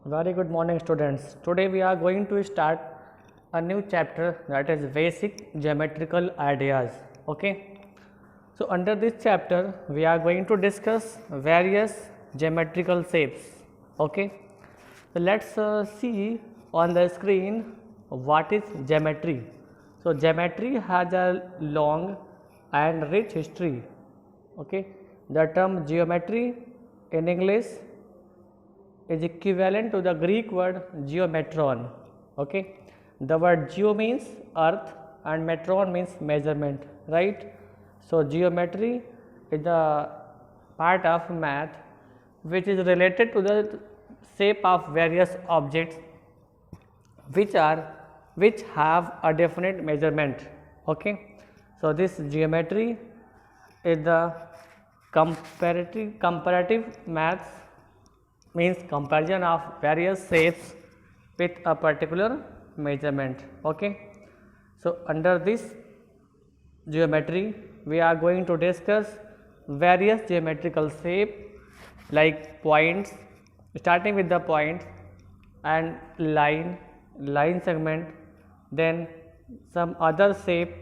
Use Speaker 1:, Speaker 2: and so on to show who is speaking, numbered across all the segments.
Speaker 1: Very good morning, students. Today we are going to start a new chapter, that is basic geometrical ideas. Okay. So under this chapter we are going to discuss various geometrical shapes. Okay. So let's see on the screen what is geometry. So geometry has a long and rich history. Okay. The term geometry in English is equivalent to the Greek word geometron. Okay, the word geo means earth and metron means measurement, right? So geometry is the part of math which is related to the shape of various objects which have a definite measurement. Okay, so this geometry is the comparative maths, means comparison of various shapes with a particular measurement. Okay, so under this geometry we are going to discuss various geometrical shape like points, starting with the point and line segment, then some other shape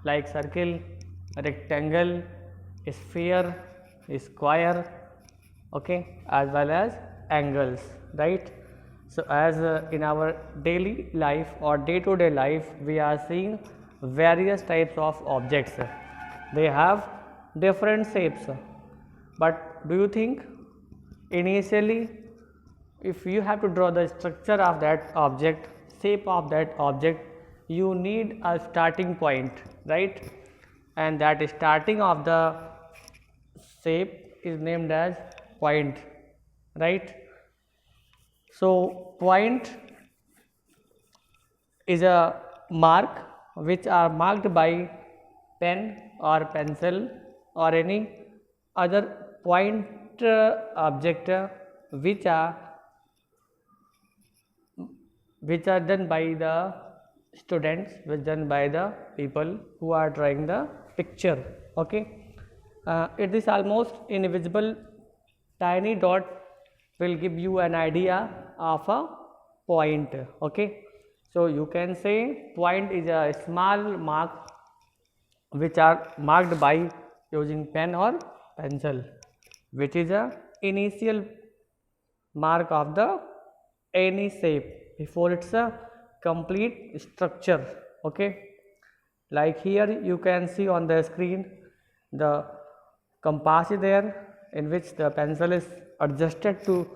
Speaker 1: like circle, rectangle, sphere, square, okay, as well as angles, right? So as in our daily life or day-to-day life we are seeing various types of objects. They have different shapes, but do you think initially if you have to draw the structure of that object, shape of that object, you need a starting point, right? And that starting of the shape is named as point, right? So point is a mark which are marked by pen or pencil or any other point object which are done by the students, which done by the people who are drawing the picture. Okay, it is almost invisible tiny dot will give you an idea of a point. Okay, so you can say point is a small mark which are marked by using pen or pencil, which is a initial mark of the any shape before it's a complete structure. Okay, like here you can see on the screen the compass is there in which the pencil is adjusted to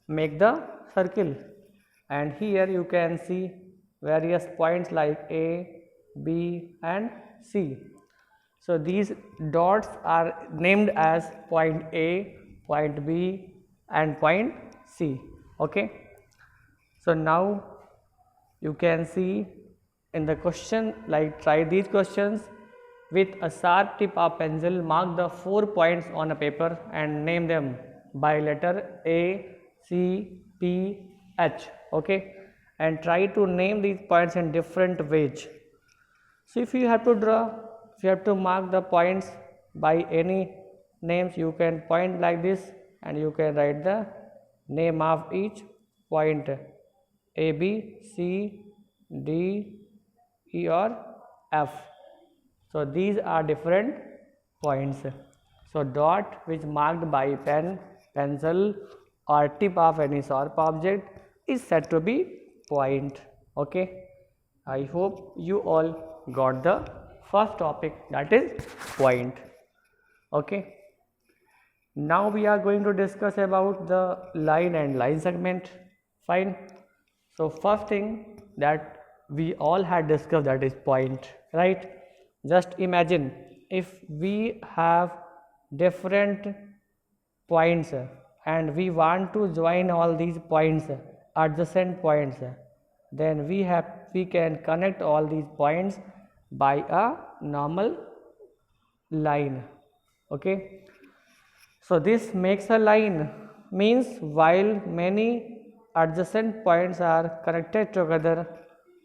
Speaker 1: make the circle, and here you can see various points like A, B and C. So these dots are named as point A, point B and point C. Okay, so now you can see in the question, like try these questions. With a sharp tip of pencil, mark the 4 points on a paper and name them by letter A, C, P, H. Okay, and try to name these points in different ways. So if you have to draw, if you have to mark the points by any names, you can point like this and you can write the name of each point: A, B, C, D, E or F. So these are different points. So dot which marked by pen, pencil or tip of any sharp object is said to be point. Okay, I hope you all got the first topic, that is point. Okay, now we are going to discuss about the line and line segment. Fine. So first thing that we all had discussed, that is point, right? Just imagine if we have different points and we want to join all these points, adjacent points, then we can connect all these points by a normal line. Okay, so this makes a line, means while many adjacent points are connected together,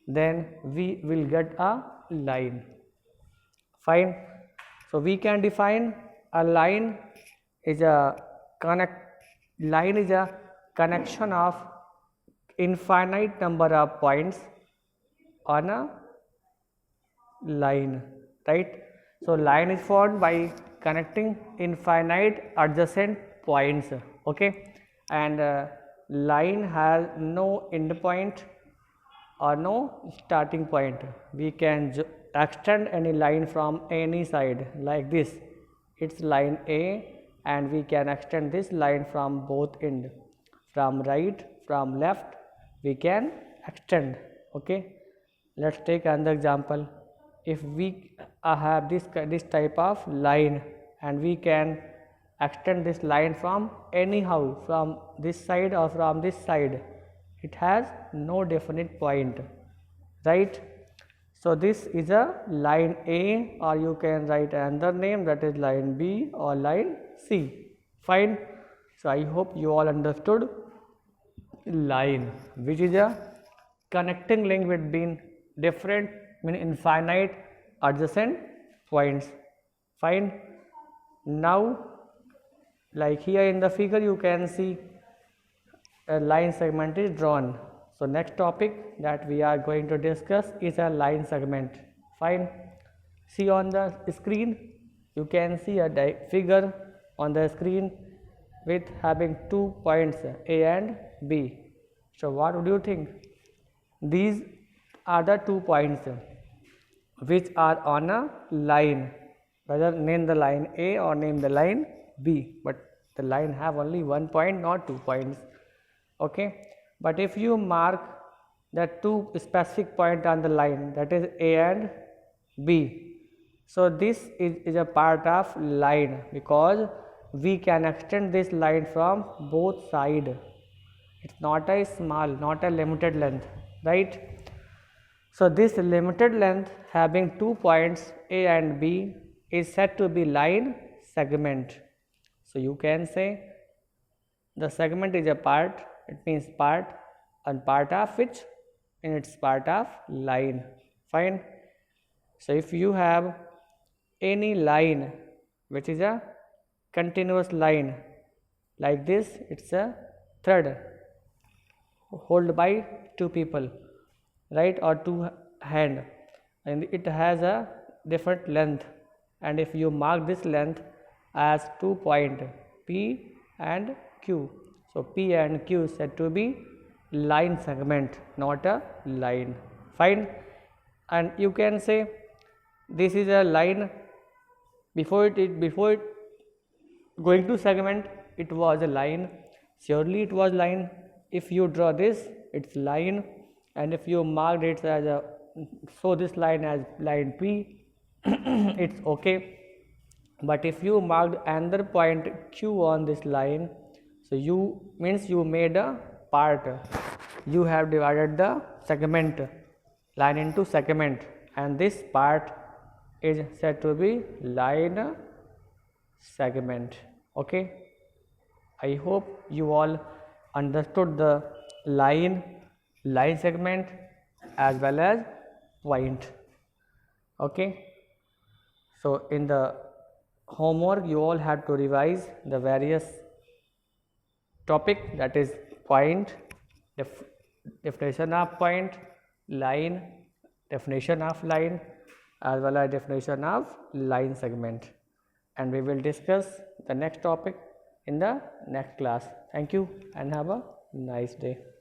Speaker 1: then we will get a line. Fine. So we can define a line is a connection of infinite number of points on a line, right? So line is formed by connecting infinite adjacent points, okay, and line has no end point or no starting point. We can extend any line from any side like this. It's line A, and we can extend this line from both end, from right, from left, we can extend, okay. Let's take another example. If we have this type of line, and we can extend this line from anyhow, from this side or from this side, it has no definite point, right? So this is a line A, or you can write another name, that is line B or line C. Fine. So I hope you all understood line, which is a connecting link between different, infinite adjacent points. Fine. Now, like here in the figure, you can see a line segment is drawn. So next topic that we are going to discuss is a line segment. Fine. See on the screen, you can see a figure on the screen with having 2 points A and B. So what would you think? These are the 2 points which are on a line. Whether name the line A or name the line B, but the line have only 1 point, not 2 points, okay. But if you mark the 2 specific point on the line, that is A and B, so this is a part of line, because we can extend this line from both sides. It's not a small, not a limited length, right? So this limited length having 2 points A and B is said to be line segment. So you can say the segment is a part, it means part, and part of which, and it's part of line. Fine. So if you have any line which is a continuous line like this, it's a thread held by 2 people, right, or 2 hand, and it has a different length, and if you mark this length as 2 point P and Q, so P and Q is said to be line segment, not a line. Fine. And you can say this is a line, before it going to segment, it was a line, surely it was line. If you draw this, it's line, and if you marked it as a, so this line as line P, it's okay. But if you marked another point Q on this line, so you means you made a part, you have divided the segment line into segment, and this part is said to be line segment, okay. I hope you all understood the line segment as well as point, okay. So in the homework, you all have to revise the various topic, that is point, definition of point, line, definition of line, as well as definition of line segment, and we will discuss the next topic in the next class. Thank you and have a nice day.